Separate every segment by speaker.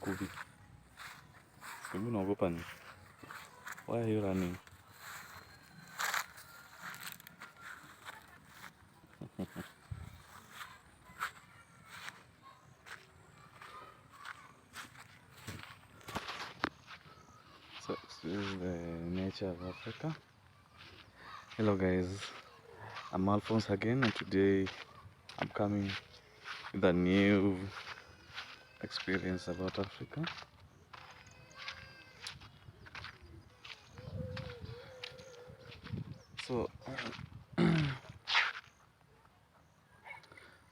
Speaker 1: Scooby. Scooby unaogopa ni? Why are you running? So this is the nature of Africa. Hello guys, I'm Alphonse again, and today I'm coming with a new experience about Africa. So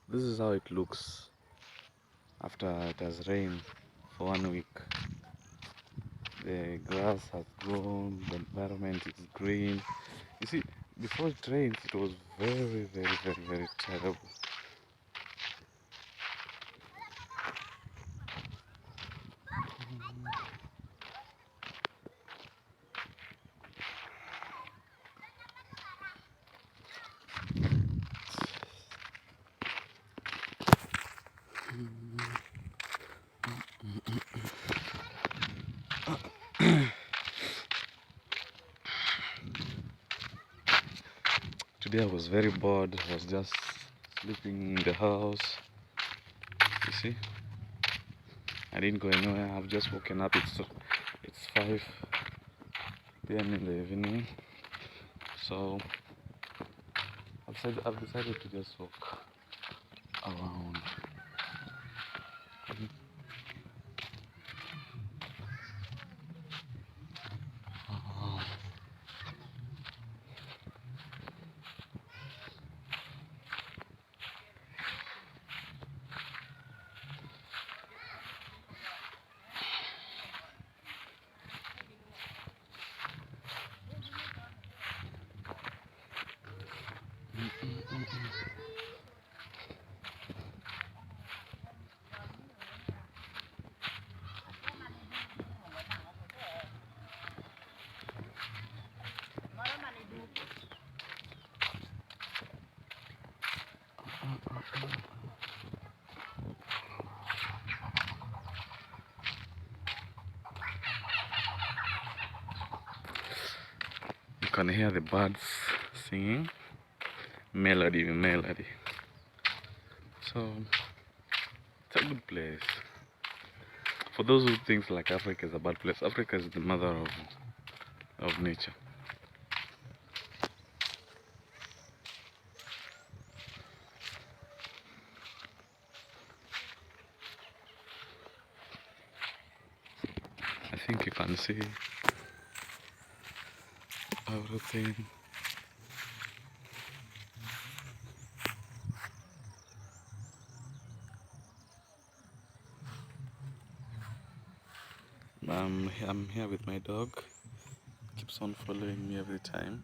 Speaker 1: this is how it looks after it has rained for 1 week. The grass has grown, the environment is green. You see, before it rains, it was very terrible. Today I was very bored. I was just sleeping in the house. You see, I didn't go anywhere. I've just woken up. It's 5 p.m. in the evening. So I've decided to just walk around. You can hear the birds singing melody. So it's a good place. For those who think like Africa is a bad place, Africa is the mother of nature. I think you can see everything. I'm here with my dog. Keeps on following me every time.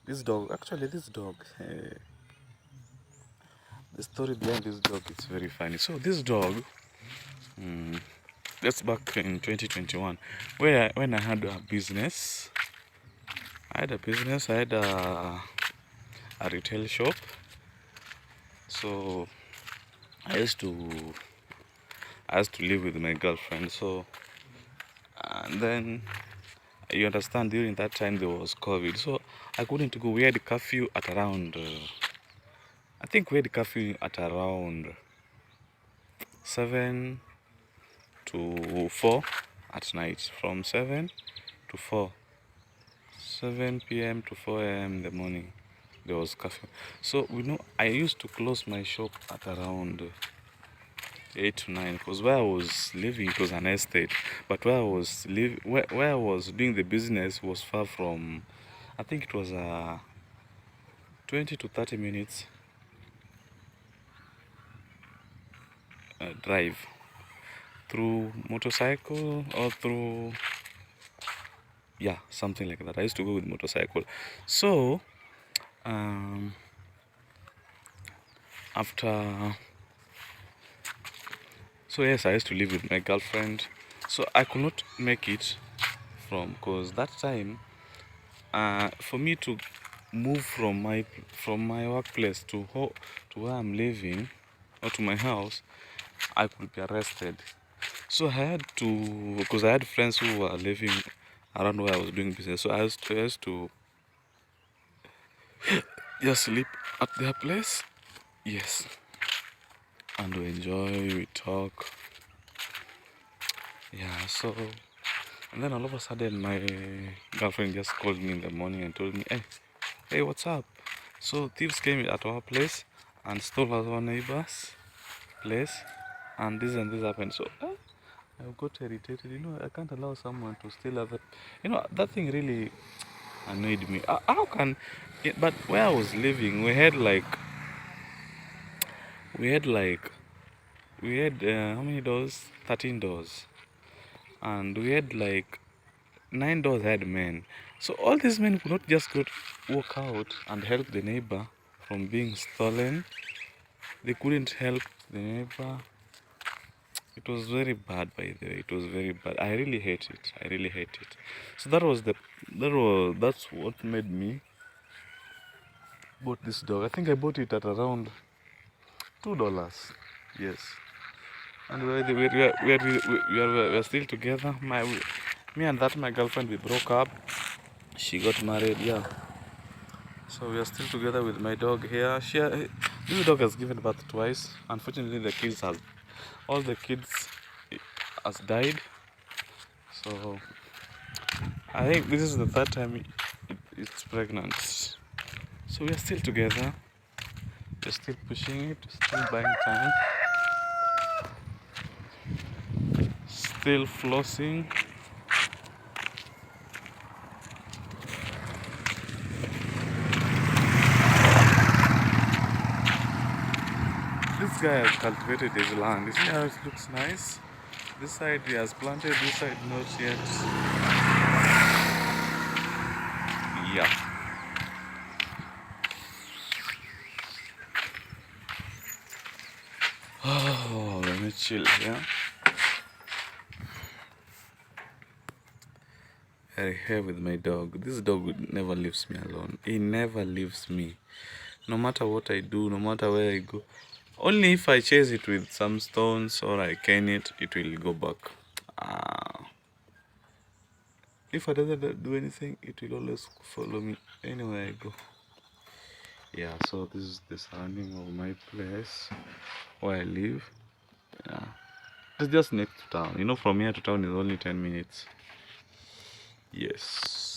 Speaker 1: This dog, the story behind this dog is very funny. So this dog, that's back in 2021, when I had a business. I had a retail shop. So I used to live with my girlfriend. So and then you understand, during that time there was COVID, so I couldn't go. We had curfew at around I think we had curfew at around 7 to 4 at night, from 7 to 4, 7 p.m. to 4 a.m. in the morning. There was curfew. So I used to close my shop at around 8 to 9, because where I was living, it was an estate, but where I was doing the business was far from. I think it was 20 to 30 minutes drive through motorcycle, or through, yeah, something like that. I used to go with motorcycle. So yes, I used to live with my girlfriend. So I could not make it because that time, for me to move from my workplace to where I'm living, or to my house, I could be arrested. So I had to, because I had friends who were living around where I was doing business. So I used to just sleep at their place. Yes. And we enjoy, we talk. Yeah, so, and then all of a sudden my girlfriend just called me in the morning and told me, hey, what's up? So thieves came at our place and stole our neighbor's place, and this happened. So I got irritated. I can't allow someone to steal other. That thing really annoyed me. How can? But where I was living, we had like we had how many doors? 13 doors, and we had like 9 doors had men. So all these men could not just walk out and help the neighbor from being stolen. They couldn't help the neighbor. It was very bad, by the way. It was very bad. I really hate it. I really hate it. So that's what made me bought this dog. I think I bought it at around $2. Yes. And we're still together. Me and my girlfriend, we broke up. She got married. Yeah. So we are still together with my dog here. This dog has given birth twice. Unfortunately, all the kids has died. So I think this is the third time it's pregnant. So we are still together. We're still pushing it, still buying time, still flossing. This guy has cultivated his land. You see how it looks nice? This side he has planted, this side not yet. Yeah. Oh, let me chill here. Here with my dog. This dog never leaves me alone. He never leaves me. No matter what I do, no matter where I go. Only if I chase it with some stones or I cane it, it will go back. If I doesn't do anything, it will always follow me anywhere I go. Yeah, so this is the surrounding of my place where I live. Yeah, it's just next to town. From here to town is only 10 minutes. Yes.